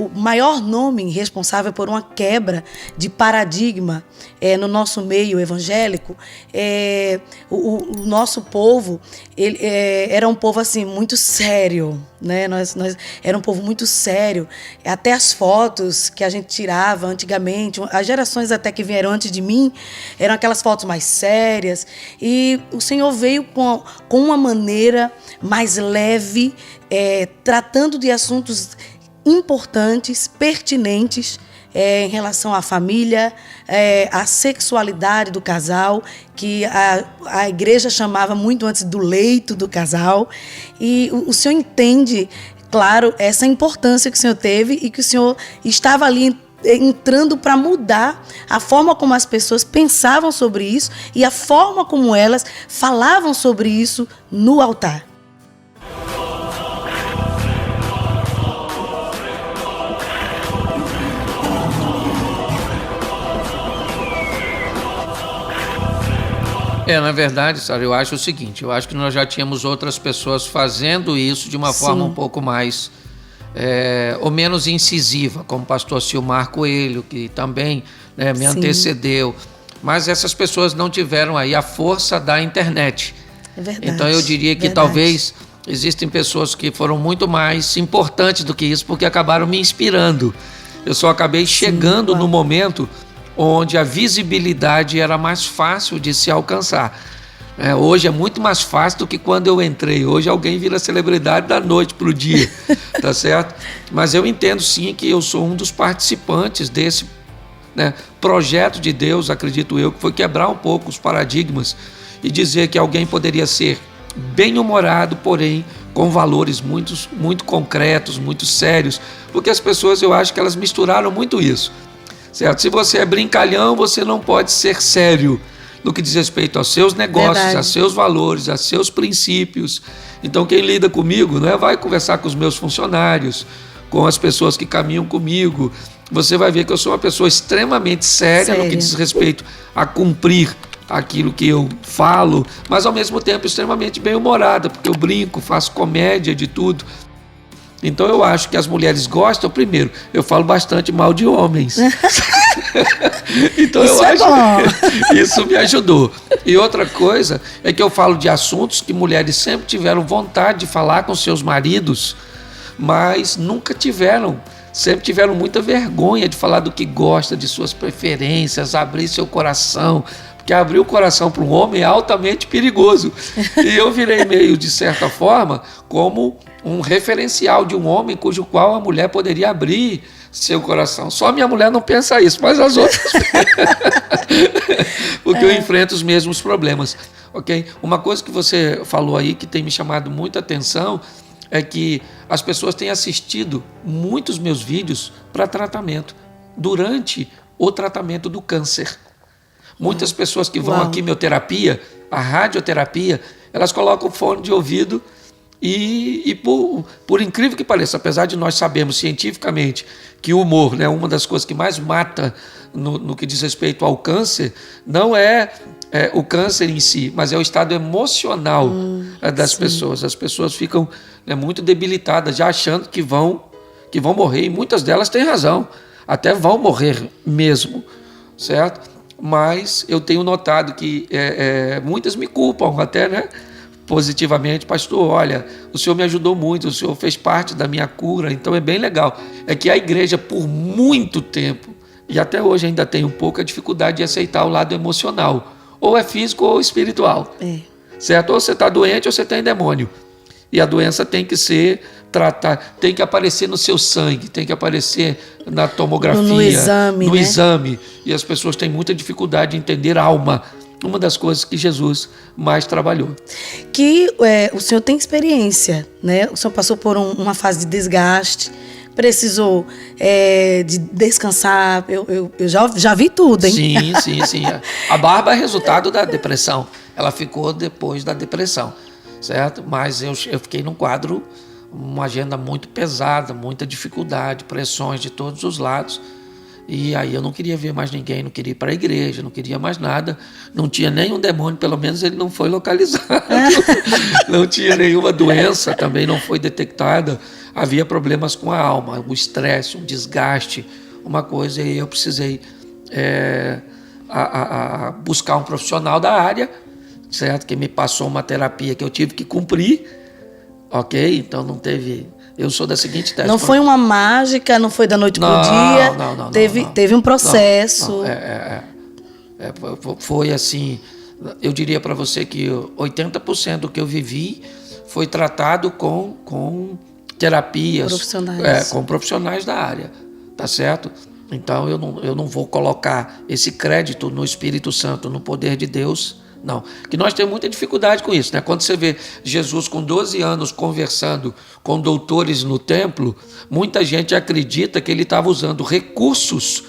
o maior nome responsável por uma quebra de paradigma no nosso meio evangélico. O nosso povo era um povo assim, muito sério, né? Nós era um povo muito sério. Até as fotos que a gente tirava antigamente, as gerações até que vieram antes de mim, eram aquelas fotos mais sérias. E o Senhor veio com uma maneira mais leve, tratando de assuntos importantes, pertinentes, em relação à família, à sexualidade do casal, que a igreja chamava muito antes do leito do casal. E o Senhor entende, claro, essa importância que o Senhor teve e que o Senhor estava ali entrando para mudar a forma como as pessoas pensavam sobre isso e a forma como elas falavam sobre isso no altar. Na verdade, Sara, eu acho o seguinte, eu acho que nós já tínhamos outras pessoas fazendo isso de uma forma um pouco mais, ou menos incisiva, como o pastor Silmar Coelho, que também me antecedeu, mas essas pessoas não tiveram aí a força da internet. É verdade. Então eu diria que talvez existem pessoas que foram muito mais importantes do que isso, porque acabaram me inspirando. Eu só acabei chegando no momento onde a visibilidade era mais fácil de se alcançar. Hoje é muito mais fácil do que quando eu entrei. Hoje alguém vira celebridade da noite para o dia, tá certo? Mas eu entendo sim que eu sou um dos participantes desse projeto de Deus, acredito eu, que foi quebrar um pouco os paradigmas e dizer que alguém poderia ser bem-humorado, porém com valores muito concretos, muito sérios, porque as pessoas, eu acho que elas misturaram muito isso. Certo? Se você é brincalhão, você não pode ser sério no que diz respeito aos seus negócios, a seus valores, a seus princípios. Então, quem lida comigo, vai conversar com os meus funcionários, com as pessoas que caminham comigo. Você vai ver que eu sou uma pessoa extremamente séria no que diz respeito a cumprir aquilo que eu falo, mas ao mesmo tempo extremamente bem-humorada, porque eu brinco, faço comédia de tudo. Então eu acho que as mulheres gostam. Primeiro, eu falo bastante mal de homens. Então eu acho que isso me ajudou. E outra coisa é que eu falo de assuntos que mulheres sempre tiveram vontade de falar com seus maridos, mas nunca tiveram. Sempre tiveram muita vergonha de falar do que gosta, de suas preferências, abrir seu coração. Porque abrir o coração para um homem é altamente perigoso. E eu virei meio, de certa forma, como um referencial de um homem cujo qual a mulher poderia abrir seu coração. Só minha mulher não pensa isso, mas as outras porque eu enfrento os mesmos problemas. Ok? Uma coisa que você falou aí que tem me chamado muita atenção é que as pessoas têm assistido muitos meus vídeos para tratamento, durante o tratamento do câncer. Muitas pessoas que vão à quimioterapia, à radioterapia, elas colocam fone de ouvido e por incrível que pareça, apesar de nós sabermos cientificamente que o humor, uma das coisas que mais mata no que diz respeito ao câncer, não é o câncer em si, mas é o estado emocional das pessoas. As pessoas ficam muito debilitadas, já achando que vão morrer, e muitas delas têm razão, até vão morrer mesmo, certo? Mas eu tenho notado que muitas me culpam até, positivamente. Pastor, olha, o senhor me ajudou muito, o senhor fez parte da minha cura, então é bem legal. É que a igreja, por muito tempo, e até hoje ainda tem um pouco a dificuldade de aceitar o lado emocional, ou é físico ou espiritual, certo? Ou você está doente ou você tem demônio. E a doença tem que ser tratada, tem que aparecer no seu sangue, tem que aparecer na tomografia, no exame, E as pessoas têm muita dificuldade de entender a alma. Uma das coisas que Jesus mais trabalhou. Que o senhor tem experiência, O senhor passou por uma fase de desgaste, precisou de descansar. Eu já vi tudo, hein? Sim. A barba é resultado da depressão. Ela ficou depois da depressão, certo? Mas eu fiquei num quadro, uma agenda muito pesada, muita dificuldade, pressões de todos os lados. E aí eu não queria ver mais ninguém, não queria ir para a igreja, não queria mais nada. Não tinha nenhum demônio, pelo menos ele não foi localizado. Não tinha nenhuma doença, também não foi detectada. havia problemas com a alma, o estresse, um desgaste, uma coisa, e eu precisei buscar um profissional da área, certo? Que me passou uma terapia que eu tive que cumprir, ok? Então não teve... Eu sou da seguinte tese. Não foi uma mágica, não foi da noite pro dia. Não. Teve um processo. Foi assim, eu diria para você que 80% do que eu vivi foi tratado com terapias, com profissionais da área, tá certo? Então eu não vou colocar esse crédito no Espírito Santo, no poder de Deus, não. Que nós temos muita dificuldade com isso, né? Quando você vê Jesus com 12 anos conversando com doutores no templo, muita gente acredita que ele estava usando recursos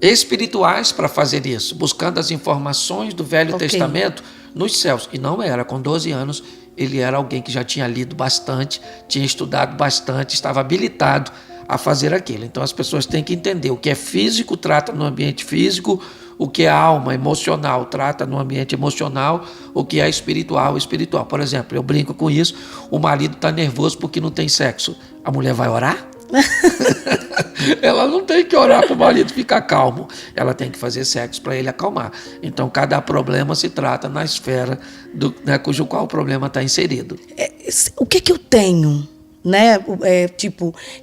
espirituais para fazer isso, buscando as informações do Velho Testamento nos céus. E não era. Com 12 anos, ele era alguém que já tinha lido bastante, tinha estudado bastante, estava habilitado a fazer aquilo. Então as pessoas têm que entender: o que é físico trata no ambiente físico, o que é alma, emocional, trata no ambiente emocional, o que é espiritual, espiritual. Por exemplo, eu brinco com isso: o marido está nervoso porque não tem sexo. A mulher vai orar? Ela não tem que orar para o marido ficar calmo, ela tem que fazer sexo para ele acalmar. Então cada problema se trata na esfera cujo qual o problema está inserido. O que eu tenho? Né?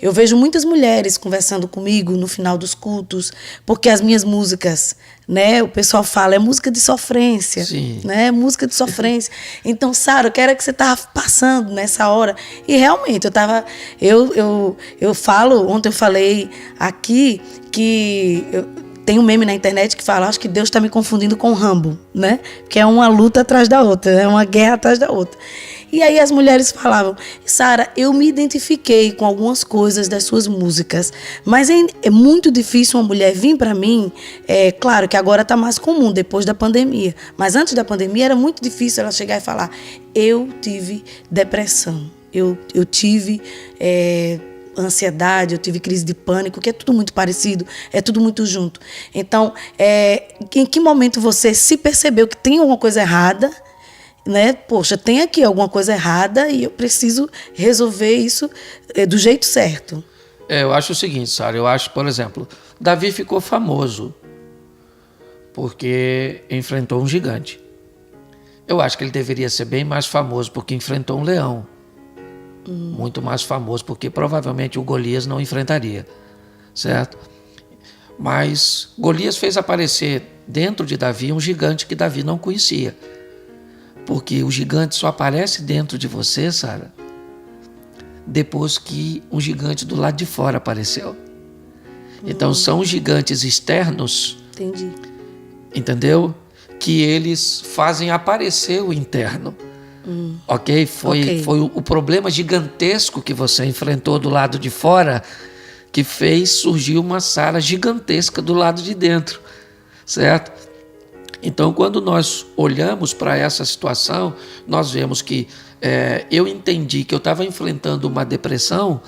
Eu vejo muitas mulheres conversando comigo no final dos cultos, porque as minhas músicas, né, o pessoal fala, é música de sofrência. Sim. Né? Música de sofrência. Então, Sara, o que era que você estava passando nessa hora? E realmente, ontem eu falei aqui que tem um meme na internet que fala, acho que Deus está me confundindo com Rambo, né? Que é uma luta atrás da outra, é uma guerra atrás da outra. E aí as mulheres falavam, Sara, eu me identifiquei com algumas coisas das suas músicas, mas é muito difícil uma mulher vir para mim, claro que agora está mais comum, depois da pandemia, mas antes da pandemia era muito difícil ela chegar e falar, eu tive depressão, eu tive ansiedade, eu tive crise de pânico, que é tudo muito parecido, é tudo muito junto. Então, em que momento você se percebeu que tem alguma coisa errada, né? Poxa, tem aqui alguma coisa errada e eu preciso resolver isso do jeito certo. Eu acho o seguinte, Sara, eu acho, por exemplo, Davi ficou famoso porque enfrentou um gigante. Eu acho que ele deveria ser bem mais famoso porque enfrentou um leão. Muito mais famoso, porque provavelmente o Golias não enfrentaria, certo? Mas Golias fez aparecer dentro de Davi um gigante que Davi não conhecia. Porque o gigante só aparece dentro de você, Sara, depois que um gigante do lado de fora apareceu. Então são gigantes externos, entendi, entendeu? Que eles fazem aparecer o interno. Ok? Foi o problema gigantesco que você enfrentou do lado de fora que fez surgir uma Sara gigantesca do lado de dentro, certo? Então, quando nós olhamos para essa situação, nós vemos que eu entendi que eu estava enfrentando uma depressão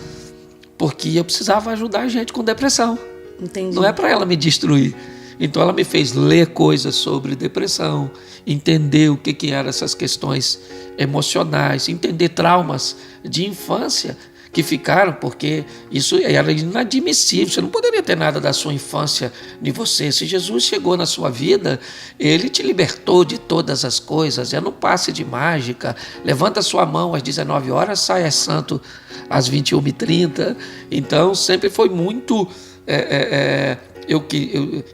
porque eu precisava ajudar a gente com depressão. Entendi. Não é para ela me destruir. Então ela me fez ler coisas sobre depressão, entender o que eram essas questões emocionais, entender traumas de infância que ficaram, porque isso era inadmissível. Você não poderia ter nada da sua infância de você. Se Jesus chegou na sua vida, ele te libertou de todas as coisas. É no passe de mágica. Levanta sua mão às 19 horas, saia santo às 21h30. Então sempre foi muito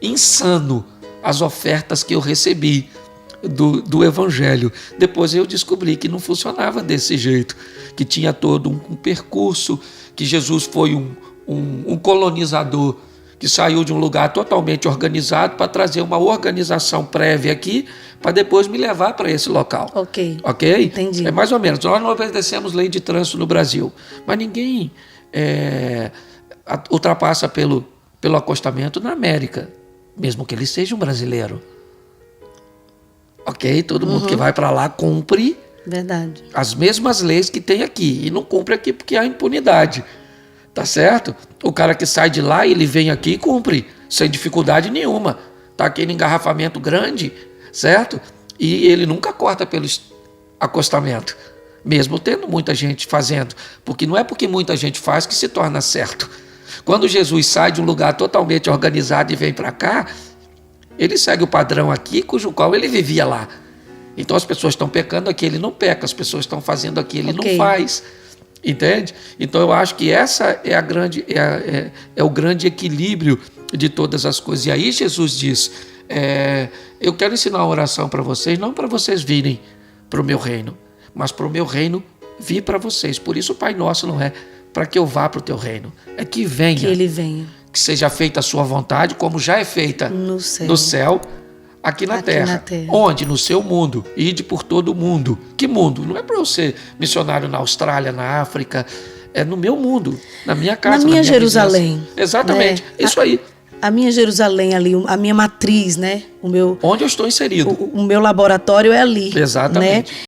insano as ofertas que eu recebi do Evangelho. Depois eu descobri que não funcionava desse jeito, que tinha todo um percurso, que Jesus foi um colonizador que saiu de um lugar totalmente organizado para trazer uma organização prévia aqui, para depois me levar para esse local. Ok? Entendi. É mais ou menos. Nós não obedecemos lei de trânsito no Brasil, mas ninguém ultrapassa pelo acostamento na América, mesmo que ele seja um brasileiro. Ok? Todo mundo que vai para lá cumpre as mesmas leis que tem aqui. E não cumpre aqui porque há impunidade. Tá certo? O cara que sai de lá, ele vem aqui e cumpre, sem dificuldade nenhuma. Tá aquele engarrafamento grande, certo? E ele nunca corta pelo acostamento. mesmo tendo muita gente fazendo, porque não é porque muita gente faz que se torna certo. Quando Jesus sai de um lugar totalmente organizado e vem para cá, ele segue o padrão aqui, cujo qual ele vivia lá. Então as pessoas estão pecando aqui, ele não peca, as pessoas estão fazendo aqui, ele não faz. Entende? Então eu acho que essa é a grande, é o grande equilíbrio de todas as coisas. E aí Jesus diz, eu quero ensinar uma oração para vocês, não para vocês virem para o meu reino, mas para o meu reino vir para vocês. Por isso o Pai Nosso não é para que eu vá para o teu reino, é que venha. Que ele venha. Que seja feita a sua vontade, como já é feita no céu aqui na terra. Onde? No seu mundo. Ide por todo o mundo. Que mundo? Não é para eu ser missionário na Austrália, na África. É no meu mundo, na minha casa, na minha Jerusalém. Vizinhança. Exatamente. Isso aí. A minha Jerusalém ali, a minha matriz, né? Onde eu estou inserido. O meu laboratório é ali. Exatamente. Né?